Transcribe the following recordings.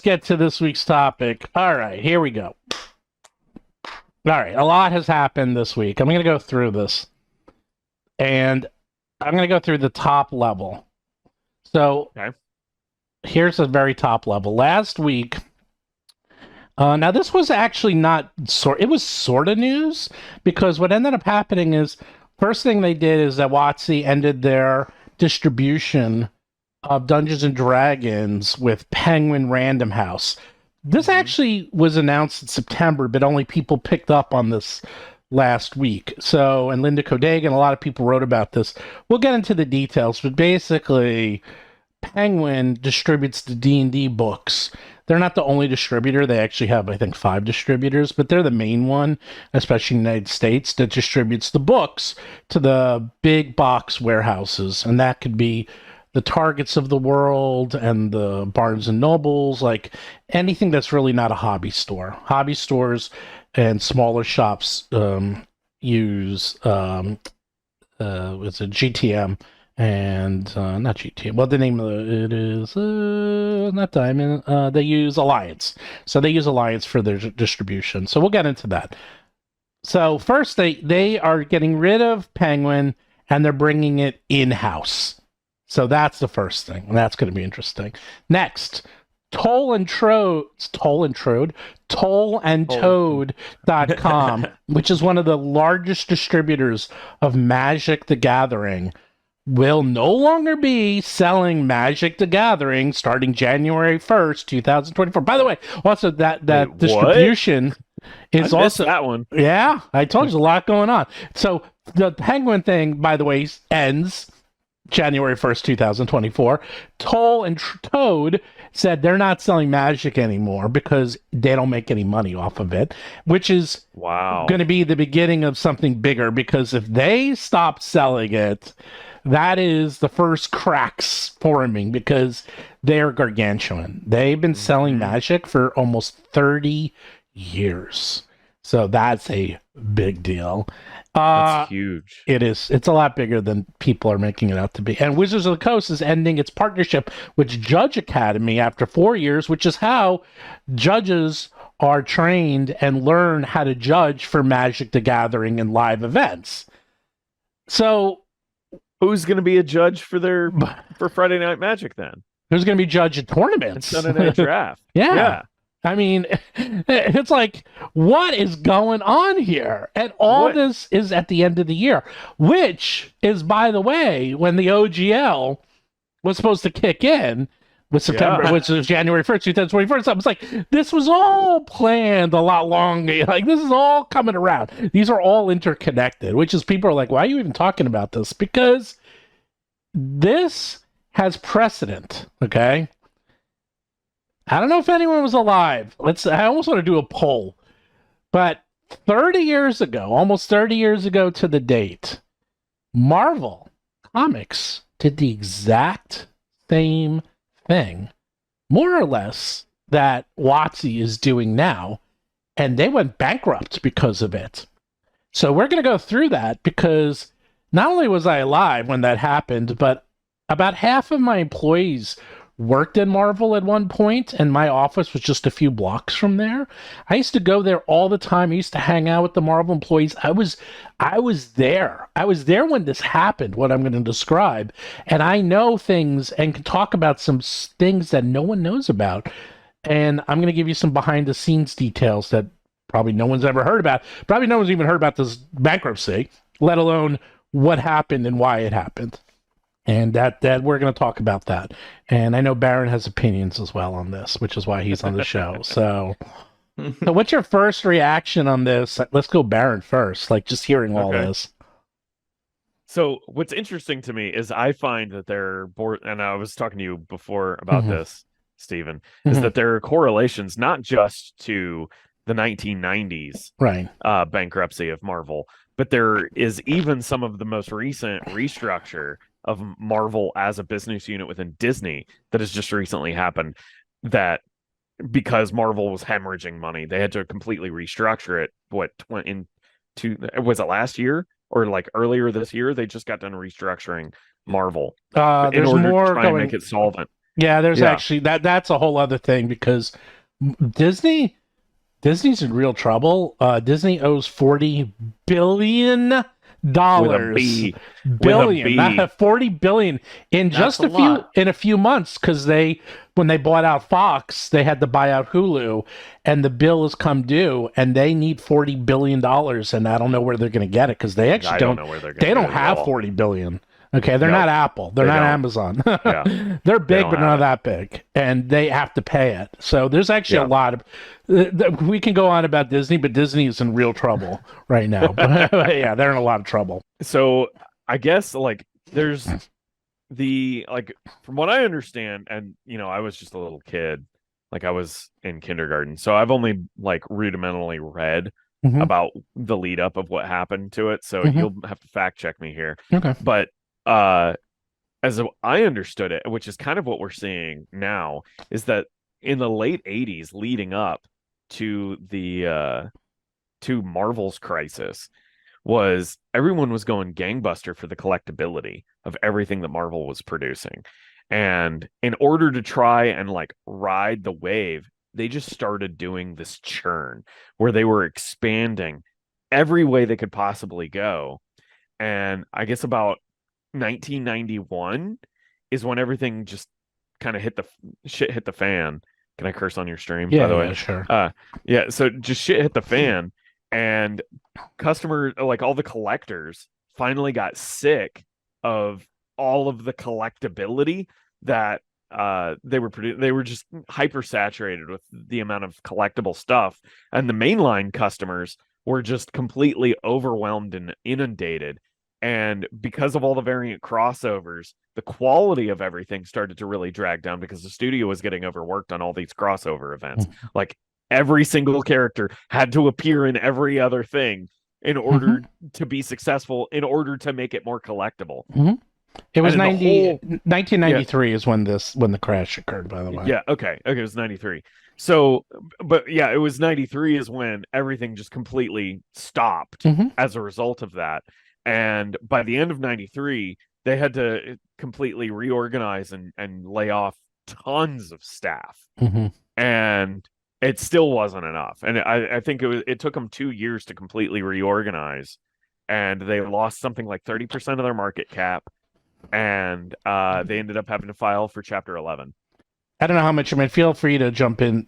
let's get to this week's topic. All right, here we go. All right, a lot has happened this week. I'm going to go through this, and I'm going to go through the top level. So Okay. here's a very top level. Last week, now this was actually not it was sort of news, because what ended up happening is, first thing they did is that WoTC ended their distribution of Dungeons and Dragons with Penguin Random House. This actually was announced in September, but only people picked up on this last week. So, and Linda Kodagan, a lot of people wrote about this. We'll get into the details, but basically, Penguin distributes the D&D books. They're not the only distributor. They actually have, I think, 5 distributors, but they're the main one, especially in the United States, that distributes the books to the big box warehouses. And that could be the Targets of the world and the Barnes and Nobles, like anything that's really not a hobby store. Hobby stores and smaller shops use it's a GTM and not GTM. Well, the name of it is not Diamond. They use Alliance, so they use Alliance for their distribution. So we'll get into that. So first, they are getting rid of Penguin and they're bringing it in house. So that's the first thing, and that's going to be interesting. Next, tollandtoad.com, which is one of the largest distributors of Magic the Gathering, will no longer be selling Magic the Gathering starting January 1st, 2024. By the way, also that Wait, distribution is I missed also that one. Yeah, I told you, there's a lot going on. So the Penguin thing, by the way, ends January 1st, 2024. Toll and Toad said they're not selling Magic anymore because they don't make any money off of it, which is going to be the beginning of something bigger, because if they stop selling it, that is the first cracks forming, because they're gargantuan. They've been selling Magic for almost 30 years. So that's a big deal. That's huge. It is. It's a lot bigger than people are making it out to be. And Wizards of the Coast is ending its partnership with Judge Academy after 4 years, which is how judges are trained and learn how to judge for Magic the Gathering and live events. So, who's going to be a judge for Friday Night Magic then? Who's going to be judge at tournaments? It's Sunday Night Draft. Yeah. I mean, it's like, what is going on here? And this is at the end of the year, which is, by the way, when the OGL was supposed to kick in with September, which is January 1st, 2024. So I was like, this was all planned a lot longer. Like, this is all coming around. These are all interconnected, which is, people are like, why are you even talking about this? Because this has precedent, okay? I don't know if anyone was alive. I almost want to do a poll. But 30 years ago, almost 30 years ago to the date, Marvel Comics did the exact same thing, more or less, that WoTC is doing now, and they went bankrupt because of it. So we're going to go through that, because not only was I alive when that happened, but about half of my employees worked in Marvel at one point, and my office was just a few blocks from there. I used to go there all the time. I used to hang out with the Marvel employees. I was there. I was there when this happened, what I'm going to describe. And I know things and can talk about some things that no one knows about. And I'm going to give you some behind the scenes details that probably no one's ever heard about. Probably no one's even heard about this bankruptcy, let alone what happened and why it happened. And that we're going to talk about that. And I know Baron has opinions as well on this, which is why he's on the show. So what's your first reaction on this? Let's go Baron first, like just hearing all this. So what's interesting to me is I find that they're bored, and I was talking to you before about this, Stephen, is that there are correlations not just to the 1990s bankruptcy of Marvel, but there is even some of the most recent restructure of Marvel as a business unit within Disney that has just recently happened, that because Marvel was hemorrhaging money, they had to completely restructure it. Was it last year or like earlier this year? They just got done restructuring Marvel in order to try and make it solvent. Yeah, there's Yeah, actually that's a whole other thing because Disney Disney's in real trouble. Disney owes $40 billion. with a B, with a Billion, B. not 40 billion in That's just a lot. a few months because when they bought out Fox, they had to buy out Hulu, and the bill has come due, and they need $40 billion, and I don't know where they're going to get it because they actually I don't know where they're going. they don't have 40 billion. Okay, they're No, not Apple. They're they not don't. Amazon. Yeah. They're big, don't but have not it. that big, and they have to pay it. So there's actually Yeah. a lot of. We can go on about Disney, but Disney is in real trouble right now. Yeah, they're in a lot of trouble. So I guess like there's the like from what I understand, and I was just a little kid, like I was in kindergarten, so I've only like rudimentally read Mhm. about the lead up of what happened to it. So Mhm. you'll have to fact check me here. Okay. But as I understood it, which is kind of what we're seeing now, is that in the late 80s leading up to the to Marvel's crisis, was everyone was going gangbuster for the collectability of everything that Marvel was producing. And in order to try and like ride the wave, they just started doing this churn where they were expanding every way they could possibly go. And I guess about 1991 is when everything just kind of hit the fan. Can I curse on your stream, by the way? Yeah, sure. Yeah, so just shit hit the fan, and customers, like all the collectors, finally got sick of all of the collectability that they were producing. They were just hyper saturated with the amount of collectible stuff, and the mainline customers were just completely overwhelmed and inundated. And because of all the variant crossovers, the quality of everything started to really drag down because the studio was getting overworked on all these crossover events. Like every single character had to appear in every other thing in order to be successful, in order to make it more collectible. It was And in the whole- 1993 is when the crash occurred, by the way. Yeah, okay, it was 93. So, but yeah, it was 93 is when everything just completely stopped as a result of that. And by the end of 93, they had to completely reorganize and lay off tons of staff. And it still wasn't enough. And I think it took them 2 years to completely reorganize. And they lost something like 30% of their market cap. And they ended up having to file for Chapter 11. I don't know how much. I mean, feel free to jump in,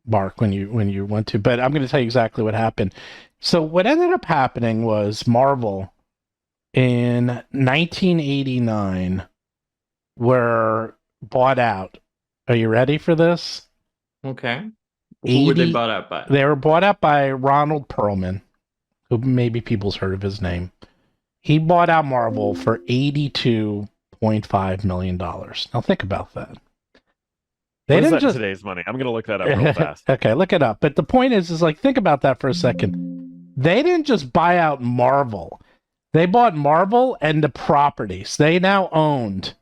Mark, when you want to. But I'm going to tell you exactly what happened. So what ended up happening was Marvel in 1989 were bought out. Are you ready for this? Okay. Who were they bought out by? They were bought out by Ronald Perlman, who maybe people's heard of his name. He bought out Marvel for $82.5 million. Now think about that. They didn't just today's money. I'm going to look that up real fast. Okay, look it up. But the point is like, think about that for a second. They didn't just buy out Marvel. They bought Marvel and the properties. They now owned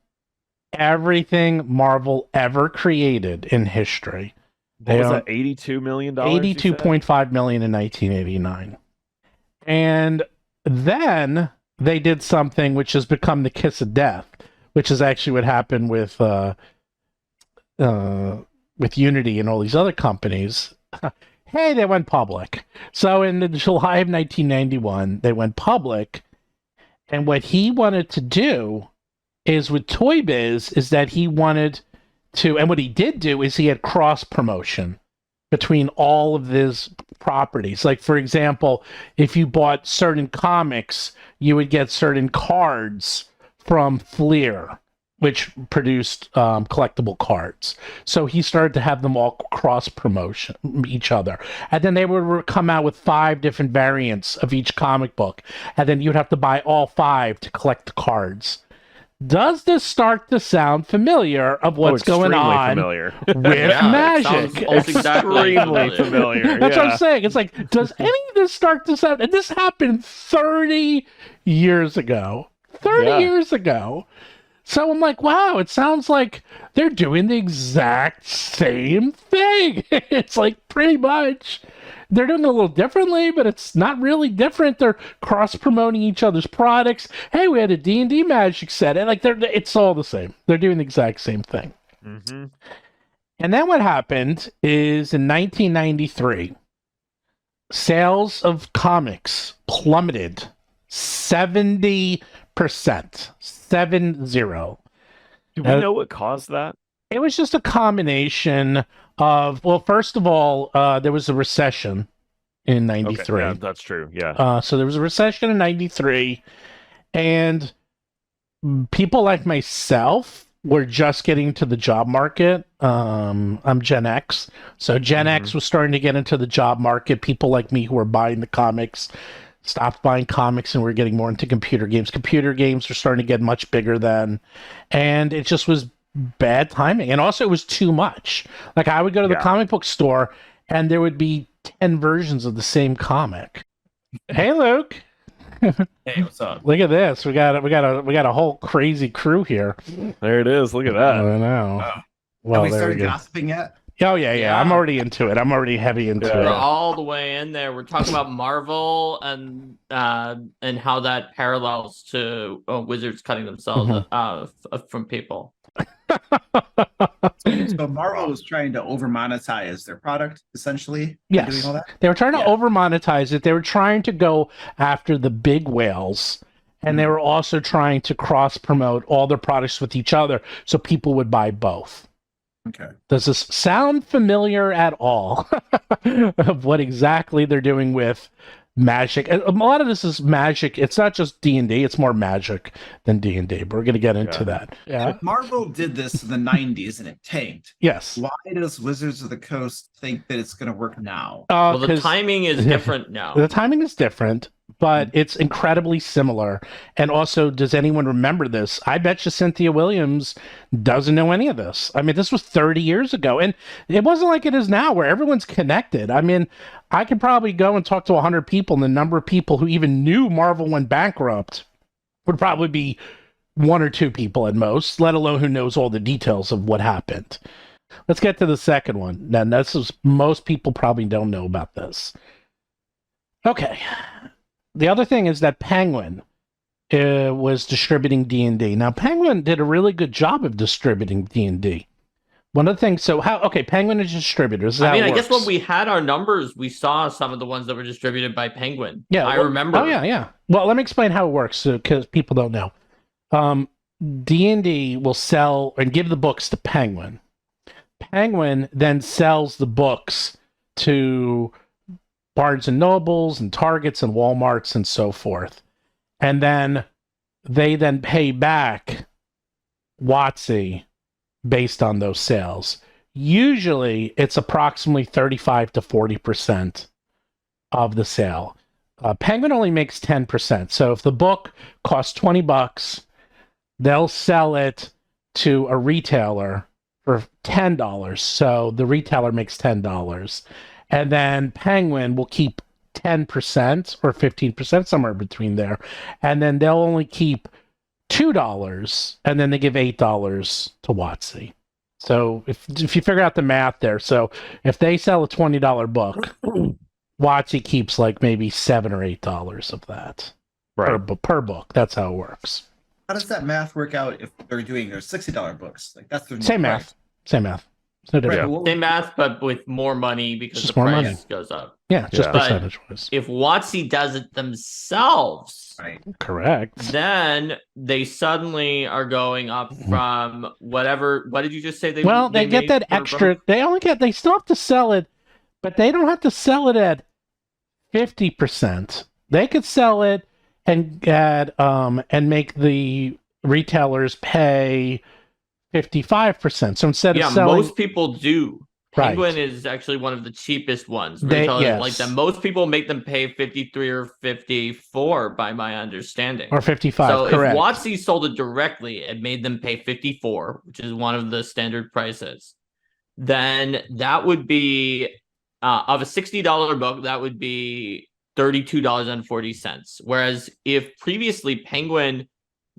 everything Marvel ever created in history. What was that, $82 million? $82.5 million in 1989. And then they did something which has become the kiss of death, which is actually what happened with Unity and all these other companies. Hey, they went public. So in July of 1991, they went public. And what he wanted to do is with Toy Biz is that he wanted to, and what he did do is he had cross promotion between all of his properties. Like, for example, if you bought certain comics, you would get certain cards from Fleer, which produced collectible cards. So he started to have them all cross promotion each other. And then they would come out with 5 different variants of each comic book. And then you'd have to buy all 5 to collect the cards. Does this start to sound familiar of what's going on with magic? Extremely familiar. That's what I'm saying. It's like, does any of this start to sound? And this happened 30 years ago. 30 years ago. So I'm like, wow, it sounds like they're doing the exact same thing. It's like pretty much they're doing it a little differently, but it's not really different. They're cross-promoting each other's products. Hey, we had a D&D magic set. And like it's all the same. They're doing the exact same thing. Mm-hmm. And then what happened is in 1993, sales of comics plummeted 70%. 70. Do we know what caused that? It was just a combination of, well, first of all, there was a recession in 93. Okay, yeah, that's true. Yeah. So there was a recession in 93, and people like myself were just getting into the job market. I'm Gen X. So Gen X was starting to get into the job market. People like me who were buying the comics stopped buying comics and we're getting more into computer games. Computer games were starting to get much bigger then. And it just was bad timing. And also it was too much. Like I would go to the comic book store and there would be 10 versions of the same comic. Hey, Luke. Hey, what's up? Look at this. We got a whole crazy crew here. There it is. Look at that. I know. Well, have we started gossiping yet? Oh yeah. I'm already into it. I'm already heavy into it. We're all the way in there. We're talking about Marvel and how that parallels to Wizards cutting themselves from people. So Marvel was trying to over monetize their product, essentially. Yes, doing all that? They were trying to over monetize it. They were trying to go after the big whales, and they were also trying to cross promote all their products with each other, so people would buy both. Okay. Does this sound familiar at all of what exactly they're doing with Magic? A lot of this is Magic. It's not just D&D. It's more Magic than D&D. But we're going to get into that. Yeah. Marvel did this in the 90s and it tanked. Yes. Why does Wizards of the Coast think that it's going to work now? Well, the timing is different now. The timing is different, but it's incredibly similar. And also, does anyone remember this? I bet you Cynthia Williams doesn't know any of this. I mean, this was 30 years ago, and it wasn't like it is now where everyone's connected. I mean, I could probably go and talk to 100 people, and the number of people who even knew Marvel went bankrupt would probably be 1 or 2 people at most, let alone who knows all the details of what happened. Let's get to the second one. Now, this is, most people probably don't know about this. Okay. The other thing is that Penguin was distributing D&D. Now, Penguin did a really good job of distributing D&D. One of the things, Penguin is distributors. I guess when we had our numbers, we saw some of the ones that were distributed by Penguin. Yeah, I remember. Oh, yeah. Well, let me explain how it works, because people don't know. D&D will sell and give the books to Penguin. Penguin then sells the books to Barnes and Nobles and Targets and Walmarts and so forth. And then they then pay back WoTC based on those sales. Usually it's approximately 35 to 40% of the sale. Penguin only makes 10%. So if the book costs $20, they'll sell it to a retailer for $10. So the retailer makes $10. And then Penguin will keep 10% or 15%, somewhere between there. And then they'll only keep $2, and then they give $8 to WoTC. So if you figure out the math there, so if they sell a $20 book, WoTC keeps like maybe $7 or $8 of that per book. That's how it works. How does that math work out if they're doing their $60 books? Like that's their same math. Same math. It's no different. Same math, but with more money because just the more price money goes up. Yeah, just percentage-wise. If WoTC does it themselves, correct, then they suddenly are going up from whatever. What did you just say? They get that extra. Book? They still have to sell it, but they don't have to sell it at 50%. They could sell it and make the retailers pay 55%. So instead of selling, most people do. Penguin is actually one of the cheapest ones. Like that, most people make them pay 53 or 54, by my understanding, or 55. So correct. If WoTC sold it directly, it made them pay 54, which is one of the standard prices. Then that would be of a $60 book, that would be $32.40. Whereas if previously Penguin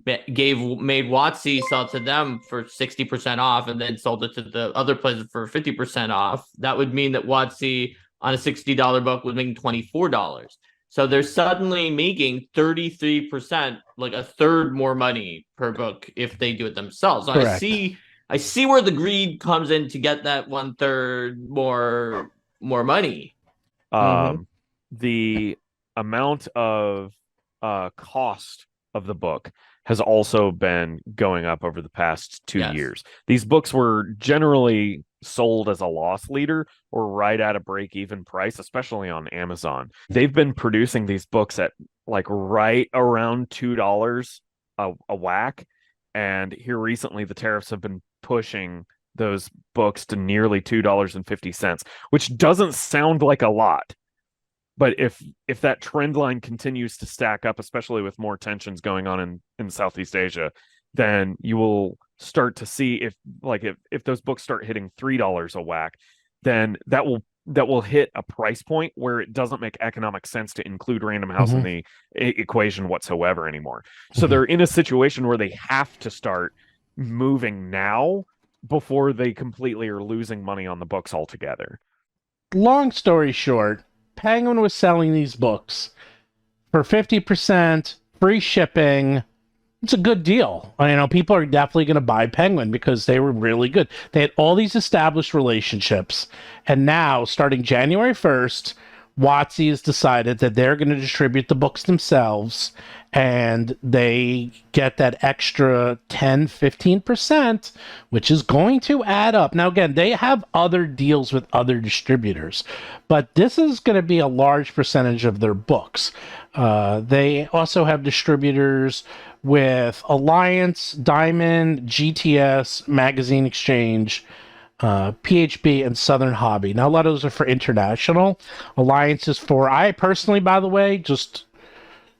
made WoTC sell to them for 60% off and then sold it to the other places for 50% off, that would mean that WoTC on a $60 book was making $24. So they're suddenly making 33%, like a third more money per book if they do it themselves. So I see I see where the greed comes in to get that 1/3 more money. The amount of cost of the book has also been going up over the past 2 years. These books were generally sold as a loss leader or right at a break-even price, especially on Amazon. They've been producing these books at like right around $2 a whack, and here recently the tariffs have been pushing those books to nearly $2.50, which doesn't sound like a lot. But if that trend line continues to stack up, especially with more tensions going on in Southeast Asia, then you will start to see if those books start hitting $3 a whack, then that will hit a price point where it doesn't make economic sense to include Random House in the equation whatsoever anymore. So they're in a situation where they have to start moving now before they completely are losing money on the books altogether. Long story short, Penguin was selling these books for 50%, free shipping. It's a good deal. People are definitely going to buy Penguin because they were really good. They had all these established relationships. And now, starting January 1st, WoTC has decided that they're going to distribute the books themselves, and they get that extra 10-15%, which is going to add up. Now, again, they have other deals with other distributors, but this is going to be a large percentage of their books. They also have distributors with Alliance, Diamond, GTS, Magazine Exchange, PHB, and Southern Hobby. Now, a lot of those are for international. Alliance is for, I personally, by the way, just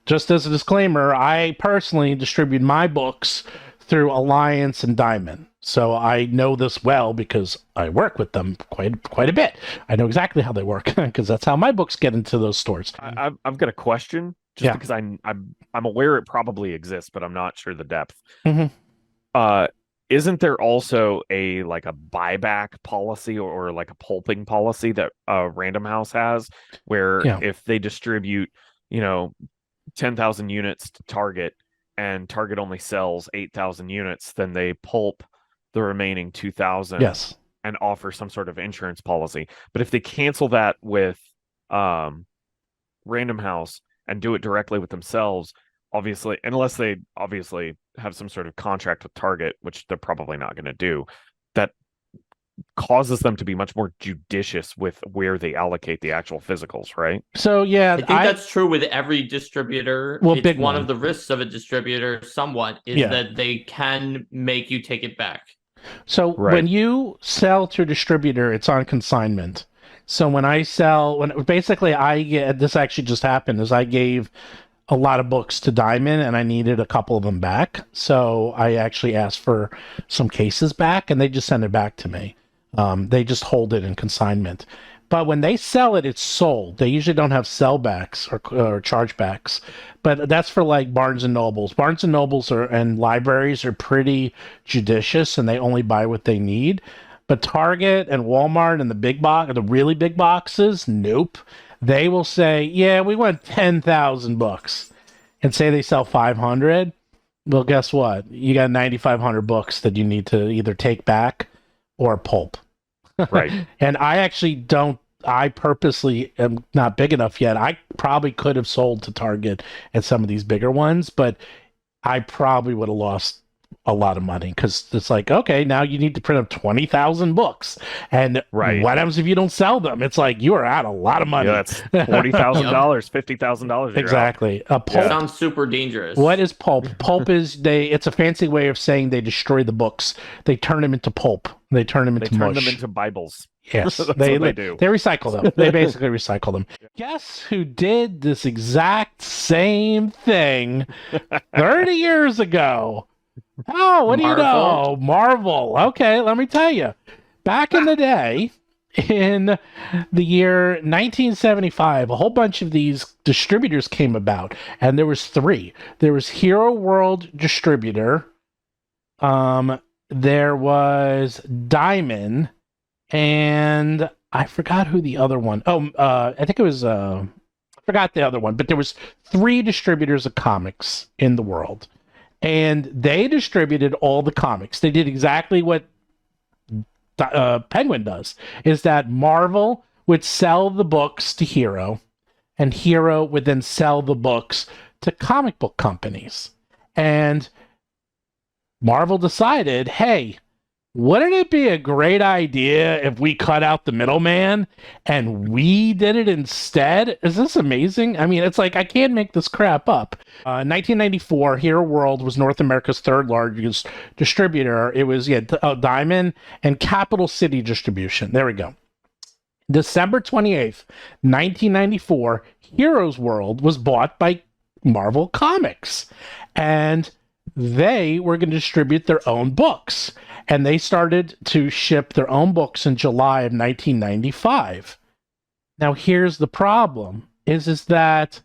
as a disclaimer, I personally distribute my books through Alliance and Diamond. So I know this well because I work with them quite a bit. I know exactly how they work because that's how my books get into those stores. I've got a question because I'm aware it probably exists, but I'm not sure the depth. Isn't there also a buyback policy or like a pulping policy that Random House has, where if they distribute 10,000 units to Target and Target only sells 8,000 units, then they pulp the remaining 2,000 and offer some sort of insurance policy. But if they cancel that with Random House and do it directly with themselves, obviously, unless they obviously have some sort of contract with Target, which they're probably not going to do, that causes them to be much more judicious with where they allocate the actual physicals, right? So, yeah. I think that's true with every distributor. Well, it's one of the risks of a distributor somewhat is that they can make you take it back. So when you sell to a distributor, it's on consignment. So when I sell, this actually just happened, is I gave a lot of books to Diamond and I needed a couple of them back. So I actually asked for some cases back and they just send it back to me. They just hold it in consignment. But when they sell it, it's sold. They usually don't have sellbacks or chargebacks. But that's for like Barnes and Nobles. Barnes and Nobles and libraries are pretty judicious and they only buy what they need. But Target and Walmart and the really big boxes, nope. They will say, yeah, we want 10,000 books, and say they sell 500. Well, guess what? You got 9,500 books that you need to either take back or pulp. Right. And I purposely am not big enough yet. I probably could have sold to Target at some of these bigger ones, but I probably would have lost a lot of money because it's like, okay, now you need to print up 20,000 books. And what happens if you don't sell them? It's like you are out a lot of money. Yeah, that's $40,000, $50,000. Exactly. Pulp sounds super dangerous. What is pulp? Pulp is it's a fancy way of saying they destroy the books. They turn them into pulp. They turn them into mush. They turn them into Bibles. Yes, they do. They recycle them. They basically recycle them. Guess who did this exact same thing 30 years ago? Oh, what do you know? Marvel. Okay, let me tell you. Back in the day, in the year 1975, a whole bunch of these distributors came about, and there was 3. There was Hero World Distributor, there was Diamond, and I forgot who the other one. I think it was I forgot the other one, but there was 3 distributors of comics in the world. And they distributed all the comics. They did exactly what Penguin does, is that Marvel would sell the books to Hero, and Hero would then sell the books to comic book companies. And Marvel decided, hey, wouldn't it be a great idea if we cut out the middleman and we did it instead? Is this amazing? I mean, it's like, I can't make this crap up. 1994, Hero World was North America's third largest distributor. It was Diamond and Capital City Distribution. There we go. December 28th, 1994, Heroes World was bought by Marvel Comics. And they were going to distribute their own books. And they started to ship their own books in July of 1995. Now, here's the problem, is that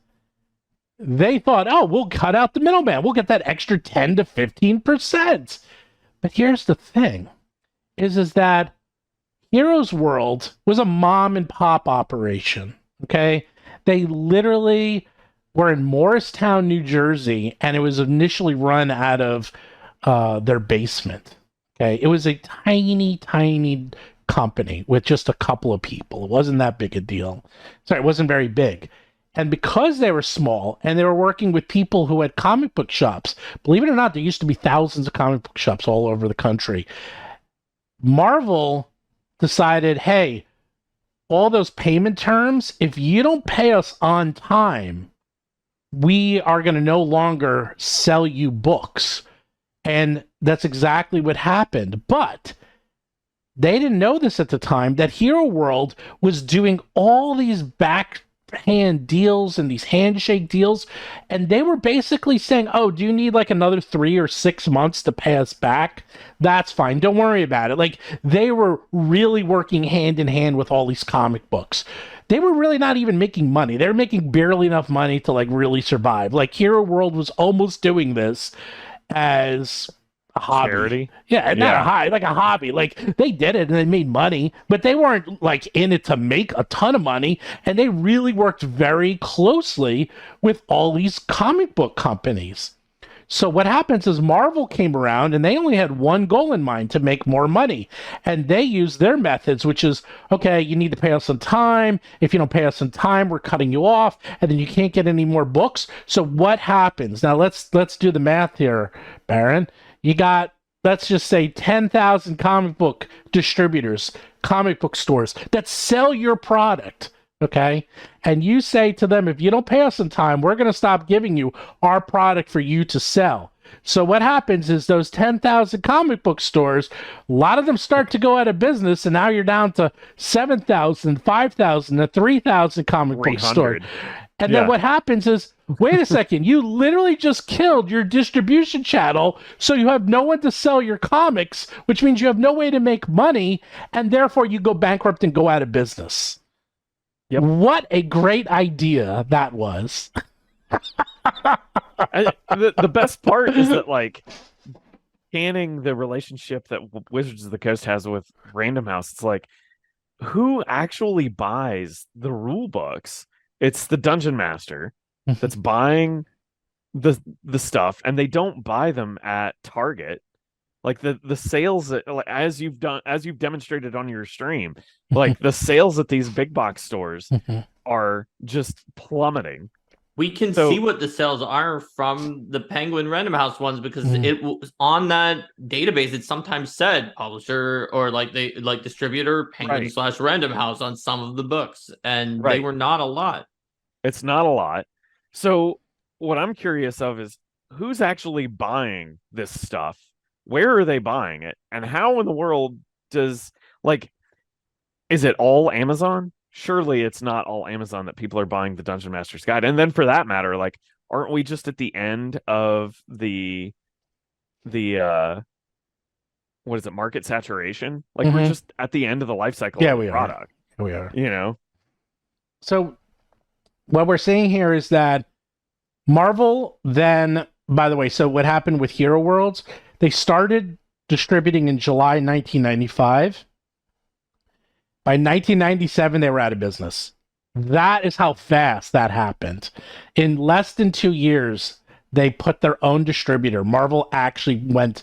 they thought, oh, we'll cut out the middleman. We'll get that extra 10 to 15%. But here's the thing, is that Heroes World was a mom and pop operation, okay? They literally were in Morristown, New Jersey, and it was initially run out of their basement. Okay, it was a tiny, tiny company with just a couple of people. It wasn't that big a deal. Sorry, it wasn't very big. And because they were small and they were working with people who had comic book shops, believe it or not, there used to be thousands of comic book shops all over the country. Marvel decided, hey, all those payment terms, if you don't pay us on time, we are going to no longer sell you books. And that's exactly what happened. But they didn't know this at the time, that Hero World was doing all these backhand deals and these handshake deals. And they were basically saying, oh, do you need like another 3 or 6 months to pay us back? That's fine. Don't worry about it. Like, they were really working hand in hand with all these comic books. They were really not even making money. They were making barely enough money to like really survive. Like, Hero World was almost doing this as a hobby. Charity? Yeah, not a hobby, like a hobby. Like, they did it and they made money, but they weren't like in it to make a ton of money. And they really worked very closely with all these comic book companies. So what happens is Marvel came around and they only had one goal in mind: to make more money. And they used their methods, which is, okay, you need to pay us on time. If you don't pay us on time, we're cutting you off, and then you can't get any more books. So what happens? Now let's do the math here, Baron. You got, let's just say 10,000 comic book distributors, comic book stores that sell your product. Okay. And you say to them, if you don't pay us in time, we're going to stop giving you our product for you to sell. So what happens is those 10,000 comic book stores, a lot of them start to go out of business. And now you're down to 7,000, 5,000, and 3,000 comic book stores. And then what happens is, wait a second, you literally just killed your distribution channel. So you have no one to sell your comics, which means you have no way to make money. And therefore you go bankrupt and go out of business. Yep. What a great idea that was. The best part is that, like, canning the relationship that Wizards of the Coast has with Random House, it's like, who actually buys the rule books? It's the dungeon master that's buying the stuff, and they don't buy them at Target. Like, the sales that, like, as you've demonstrated on your stream, like, the sales at these big box stores are just plummeting. We can see what the sales are from the Penguin Random House ones, because it was on that database. It sometimes said publisher or like distributor Penguin / Random House on some of the books, and they were not a lot. It's not a lot. So what I'm curious of is, who's actually buying this stuff? Where are they buying it? And how in the world does, like, is it all Amazon? Surely it's not all Amazon that people are buying the Dungeon Master's Guide. And then, for that matter, like, aren't we just at the end of the what is it, market saturation? Like, we're just at the end of the life cycle of the product. We are. You know? So what we're seeing here is that Marvel then, by the way, so what happened with Hero Worlds, they started distributing in July 1995. By 1997, they were out of business. That is how fast that happened. In less than 2 years, they put their own distributor. Marvel actually went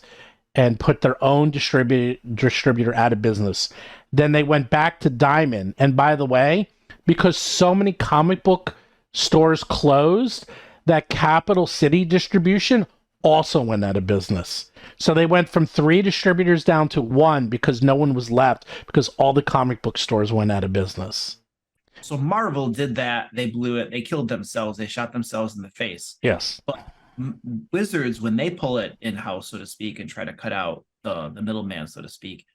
and put their own distributor out of business. Then they went back to Diamond. And by the way, because so many comic book stores closed, that Capital City distribution also went out of business. So they went from 3 distributors down to 1 because no one was left, because all the comic book stores went out of business. So Marvel did that. They blew it. They killed themselves. They shot themselves in the face. Yes. But Wizards, when they pull it in-house, so to speak, and try to cut out the middleman, so to speak,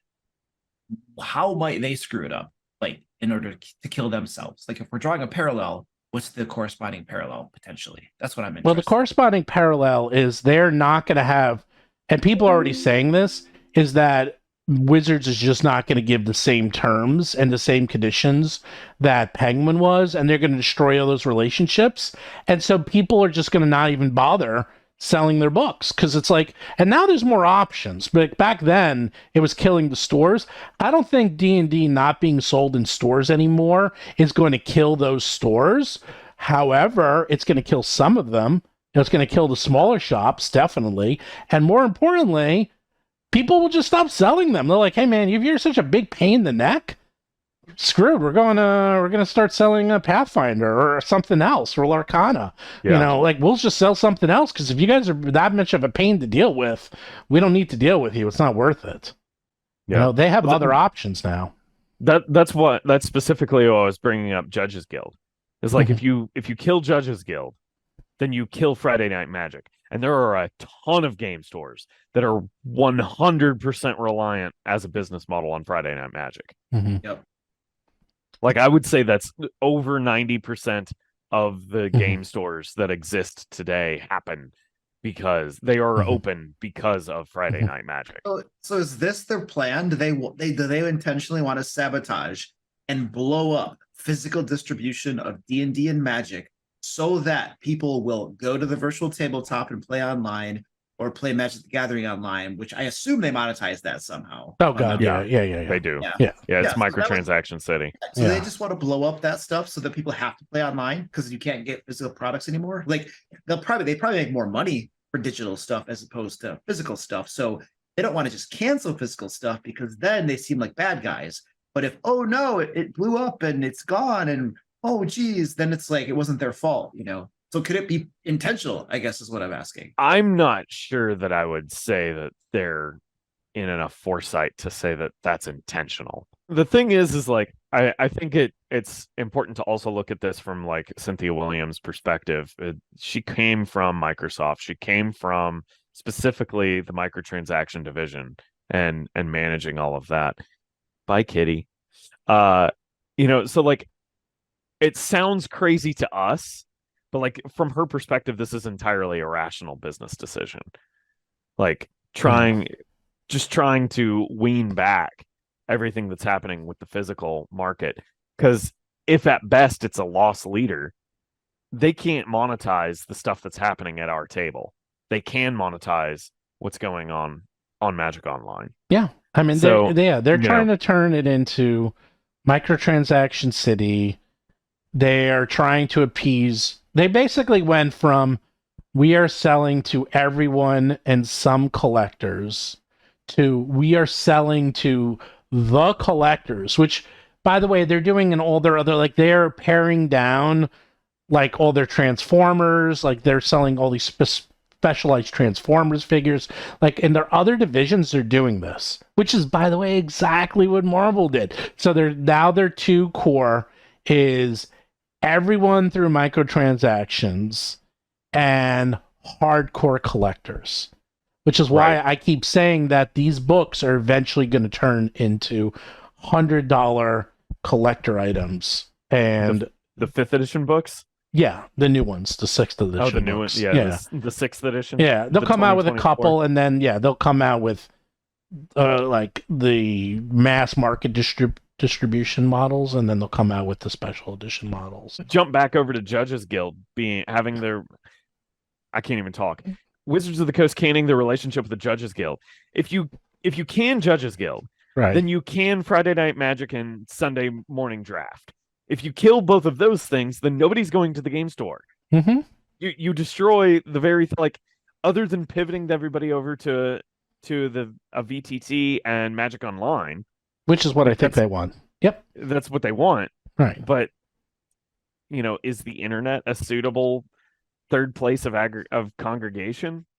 how might they screw it up, like, in order to kill themselves? Like, if we're drawing a parallel, what's the corresponding parallel, potentially? That's what I'm interested in. Well, the corresponding parallel is they're not going to have, and people are already saying this, is that Wizards is just not going to give the same terms and the same conditions that Penguin was, and they're going to destroy all those relationships. And so people are just going to not even bother selling their books, because it's like, and now there's more options, but back then it was killing the stores. I don't think D&D not being sold in stores anymore is going to kill those stores. However, it's going to kill some of them. It's going to kill the smaller shops, definitely. And more importantly, people will just stop selling them. They're like, hey man, if you're such a big pain in the neck, screwed. We're gonna start selling a Pathfinder or something else, or Arcana. Yeah. You know, like, we'll just sell something else, because if you guys are that much of a pain to deal with, we don't need to deal with you. It's not worth it. Yeah. You know, they have other options now. That's specifically what I was bringing up. Judges Guild is like, if you kill Judges Guild, then you kill Friday Night Magic. And there are a ton of game stores that are 100% reliant as a business model on Friday Night Magic. Yep. Like, I would say that's over 90% of the game stores that exist today happen because they are open because of Friday Night Magic. So is this their plan? Do they intentionally want to sabotage and blow up physical distribution of D&D and Magic, so that people will go to the virtual tabletop and play online, or play Magic the Gathering online, which I assume they monetize that somehow? Oh god, yeah. They do. Yeah. It's So microtransaction city. So they just want to blow up that stuff so that people have to play online because you can't get physical products anymore. Like, they probably make more money for digital stuff as opposed to physical stuff. So they don't want to just cancel physical stuff, because then they seem like bad guys. But if, oh no, it blew up and it's gone, and oh geez, then it's like it wasn't their fault, you know? So could it be intentional, I guess, is what I'm asking. I'm not sure that I would say that they're in enough foresight to say that that's intentional. The thing is like, I think it's important to also look at this from, like, Cynthia Williams' perspective. She came from Microsoft. She came from specifically the microtransaction division and managing all of that. Bye, Kitty. You know, so like, it sounds crazy to us, but like, from her perspective, this is entirely a rational business decision. Like, just trying to wean back everything that's happening with the physical market. Because if at best it's a loss leader, they can't monetize the stuff that's happening at our table. They can monetize what's going on Magic Online. Yeah. I mean, So, they're trying to turn it into microtransaction city. They are trying to appease. They basically went from, we are selling to everyone and some collectors, to we are selling to the collectors, which, by the way, they're doing in all their other, like, they're paring down, like, all their Transformers, like, they're selling all these specialized Transformers figures. Like, in their other divisions, they're doing this, which is, by the way, exactly what Marvel did. So their two core is everyone through microtransactions and hardcore collectors, which is why I keep saying that these books are eventually going to turn into $100 collector items. And the 5th edition books? Yeah, the new ones, the 6th edition. Oh, the new ones. Yeah. The 6th edition. Yeah, they'll come out with a 2024. couple, and then they'll come out with like the mass market distribution models, and then they'll come out with the special edition models. Jump back over to Judges Guild having their, I can't even talk. Wizards of the Coast canning their relationship with the Judges Guild. If you can Judges Guild, Right. then you can Friday Night Magic and Sunday Morning Draft. If you kill both of those things, then nobody's going to the game store. Mm-hmm. You destroy the very like, other than pivoting everybody over to to a VTT and Magic Online. Which is what I think they want. Yep. That's what they want. Right. But, is the internet a suitable third place of congregation?